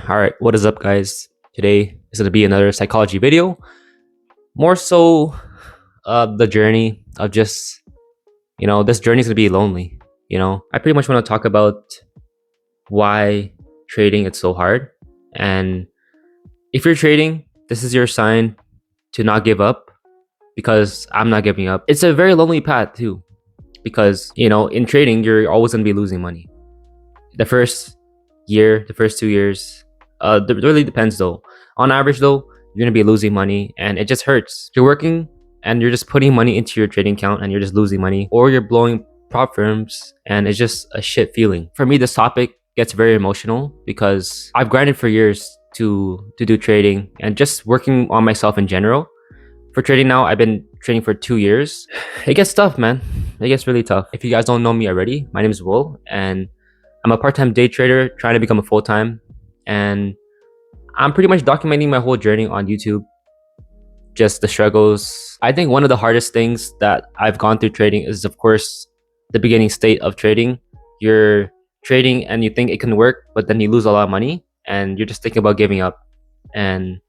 All right, what is up, guys? Today is going to be another psychology video. More so, the journey of just, this journey is going to be lonely. I pretty much want to talk about why trading is so hard. And if you're trading, this is your sign to not give up because I'm not giving up. It's a very lonely path, too, because, in trading, you're always going to be losing money. The first year, the first 2 years, it really depends though. On average though, you're gonna be losing money and it just hurts. You're working and you're just putting money into your trading account and you're just losing money, or you're blowing prop firms and it's just a shit feeling. For me, this topic gets very emotional because I've grinded for years to do trading and just working on myself in general. For trading now, I've been trading for 2 years. It gets tough, man. It gets really tough. If you guys don't know me already, my name is Will and I'm a part-time day trader trying to become a full-time, and I'm pretty much documenting my whole journey on YouTube, just the struggles. I think one of the hardest things that I've gone through trading is, of course, the beginning state of trading. You're trading and you think it can work, but then you lose a lot of money and you're just thinking about giving up. And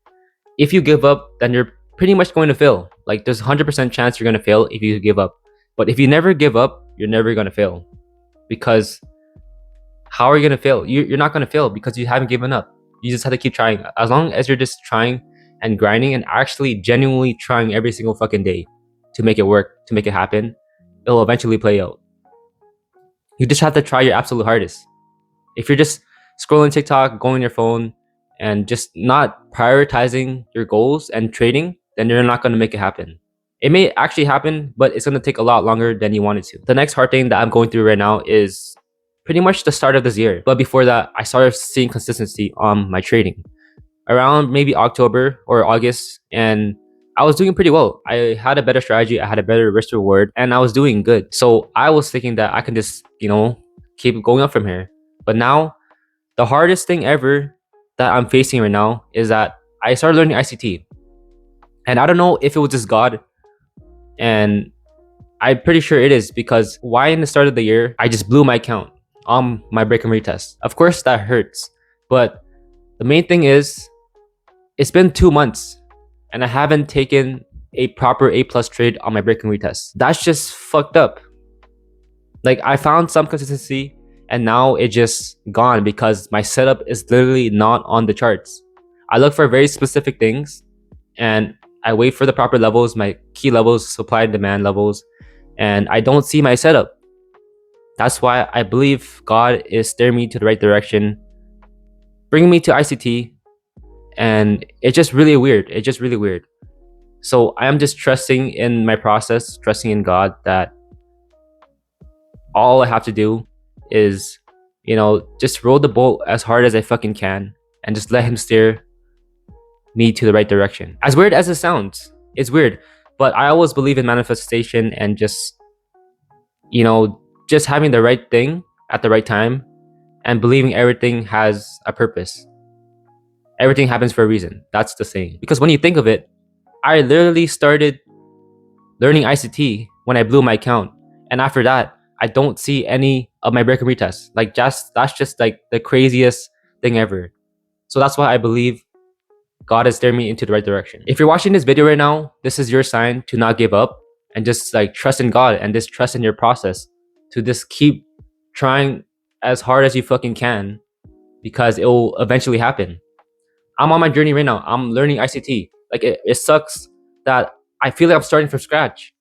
if you give up, then you're pretty much going to fail. Like there's 100% chance you're going to fail if you give up. But if you never give up, you're never going to fail, because how are you going to fail? You're not going to fail because you haven't given up. You just have to keep trying. As long as you're just trying and grinding and actually genuinely trying every single fucking day to make it work, to make it happen, it'll eventually play out. You just have to try your absolute hardest. If you're just scrolling TikTok, going on your phone, and just not prioritizing your goals and trading, then you're not going to make it happen. It may actually happen, but it's going to take a lot longer than you want it to. The next hard thing that I'm going through right now is pretty much the start of this year. But before that, I started seeing consistency on my trading around maybe October or August, and I was doing pretty well. I had a better strategy, I had a better risk reward, and I was doing good. So I was thinking that I can just, keep going up from here. But now, the hardest thing ever that I'm facing right now is that I started learning ICT. And I don't know if it was just God, and I'm pretty sure it is, because why in the start of the year, I just blew my account on my break and retest. Of course, that hurts. But the main thing is, it's been 2 months and I haven't taken a proper A plus trade on my break and retest. That's just fucked up. Like I found some consistency and now it's just gone because my setup is literally not on the charts. I look for very specific things and I wait for the proper levels, my key levels, supply and demand levels, and I don't see my setup. That's why I believe God is steering me to the right direction, bringing me to ICT, and it's just really weird. It's just really weird. So I am just trusting in my process, trusting in God that all I have to do is, just roll the boat as hard as I fucking can and just let Him steer me to the right direction. As weird as it sounds, it's weird, but I always believe in manifestation and just having the right thing at the right time and believing everything has a purpose. Everything happens for a reason. That's the saying. Because when you think of it, I literally started learning ICT when I blew my account. And after that, I don't see any of my break and retests. Like that's just like the craziest thing ever. So that's why I believe God is steering me into the right direction. If you're watching this video right now, this is your sign to not give up and just like trust in God and just trust in your process to just keep trying as hard as you fucking can, because it will eventually happen. I'm on my journey right now. I'm learning ICT. Like it sucks that I feel like I'm starting from scratch.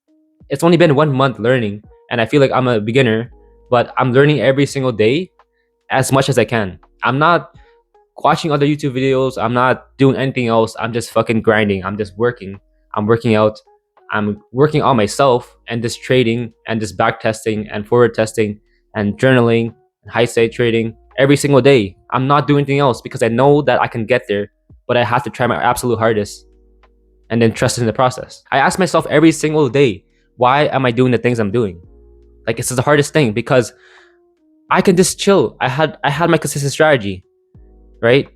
It's only been 1 month learning and I feel like I'm a beginner, but I'm learning every single day as much as I can. I'm not watching other YouTube videos. I'm not doing anything else. I'm just fucking grinding. I'm just working. I'm working out. I'm working on myself and just trading and just back testing and forward testing and journaling and high state trading every single day. I'm not doing anything else because I know that I can get there, but I have to try my absolute hardest and then trust in the process. I ask myself every single day, why am I doing the things I'm doing? Like this is the hardest thing because I can just chill. I had my consistent strategy, right?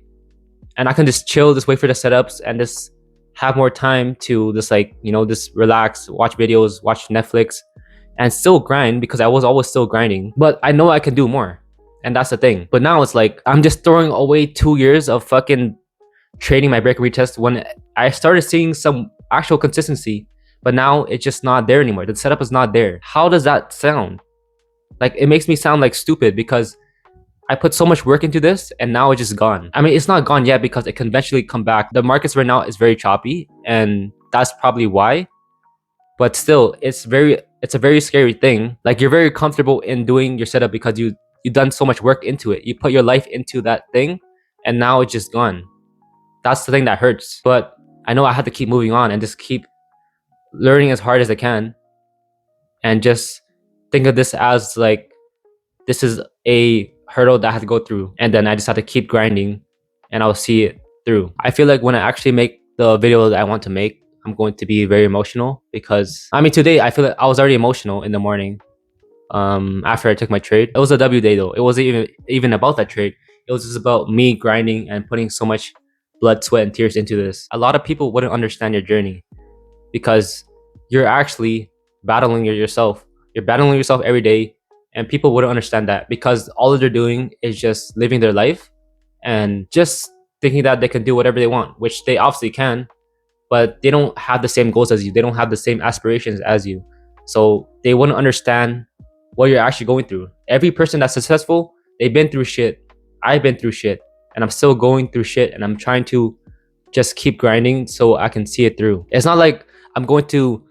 And I can just chill, just wait for the setups and just have more time to just just relax, watch videos, watch Netflix, and still grind because I was always still grinding. But I know I can do more. And that's the thing. But now it's like I'm just throwing away 2 years of fucking trading my break retest when I started seeing some actual consistency, but now it's just not there anymore. The setup is not there. How does that sound? Like, it makes me sound like stupid because I put so much work into this and now it's just gone. I mean, it's not gone yet because it can eventually come back. The markets right now is very choppy and that's probably why. But still, it's a very scary thing. Like, you're very comfortable in doing your setup because you've done so much work into it. You put your life into that thing and now it's just gone. That's the thing that hurts. But I know I have to keep moving on and just keep learning as hard as I can and just think of this as like, this is a hurdle that I have to go through, and then I just have to keep grinding and I'll see it through. I feel like when I actually make the video that I want to make, I'm going to be very emotional because I mean, today I feel like I was already emotional in the morning after I took my trade. It was a W day though. It wasn't even about that trade. It was just about me grinding and putting so much blood, sweat, and tears into this. A lot of people wouldn't understand your journey because you're actually battling yourself. You're battling yourself every day, and people wouldn't understand that because all they're doing is just living their life and just thinking that they can do whatever they want, which they obviously can, but they don't have the same goals as you. They don't have the same aspirations as you. So they wouldn't understand what you're actually going through. Every person that's successful, they've been through shit. I've been through shit and I'm still going through shit, and I'm trying to just keep grinding so I can see it through. It's not like I'm going to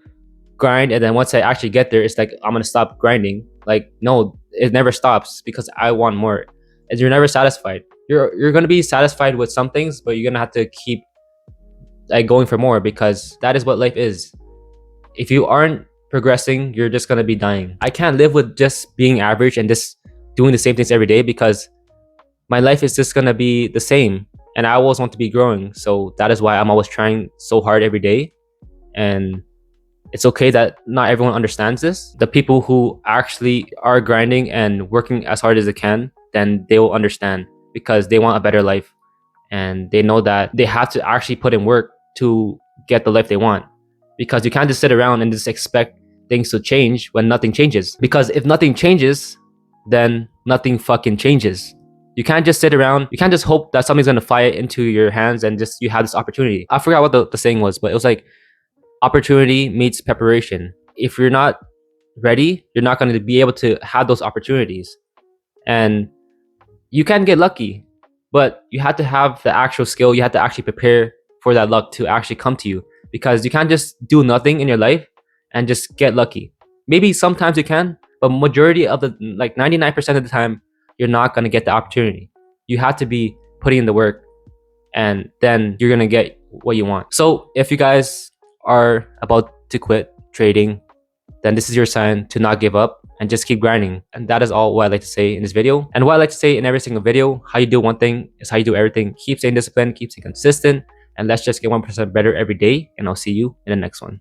grind and then once I actually get there, it's like I'm gonna stop grinding. Like, no, it never stops because I want more. And you're never satisfied. You're gonna be satisfied with some things, but you're gonna have to keep like going for more because that is what life is. If you aren't progressing, you're just gonna be dying. I can't live with just being average and just doing the same things every day because my life is just gonna be the same and I always want to be growing. So that is why I'm always trying so hard every day. And it's okay that not everyone understands this. The people who actually are grinding and working as hard as they can, then they will understand because they want a better life and they know that they have to actually put in work to get the life they want. Because you can't just sit around and just expect things to change when nothing changes. Because if nothing changes, then nothing fucking changes. You can't just sit around. You can't just hope that something's gonna fly into your hands and just you have this opportunity. I forgot what the saying was, but it was like, opportunity meets preparation. If you're not ready, you're not going to be able to have those opportunities. And you can get lucky, but you have to have the actual skill. You have to actually prepare for that luck to actually come to you, because you can't just do nothing in your life and just get lucky. Maybe sometimes you can, but majority of the, like 99% of the time, you're not going to get the opportunity. You have to be putting in the work, and then you're going to get what you want. So if you guys are about to quit trading, then this is your sign to not give up and just keep grinding. And that is all what I like to say in this video. And what I like to say in every single video, how you do one thing is how you do everything. Keep staying disciplined, keep staying consistent, and let's just get 1% better every day. And I'll see you in the next one.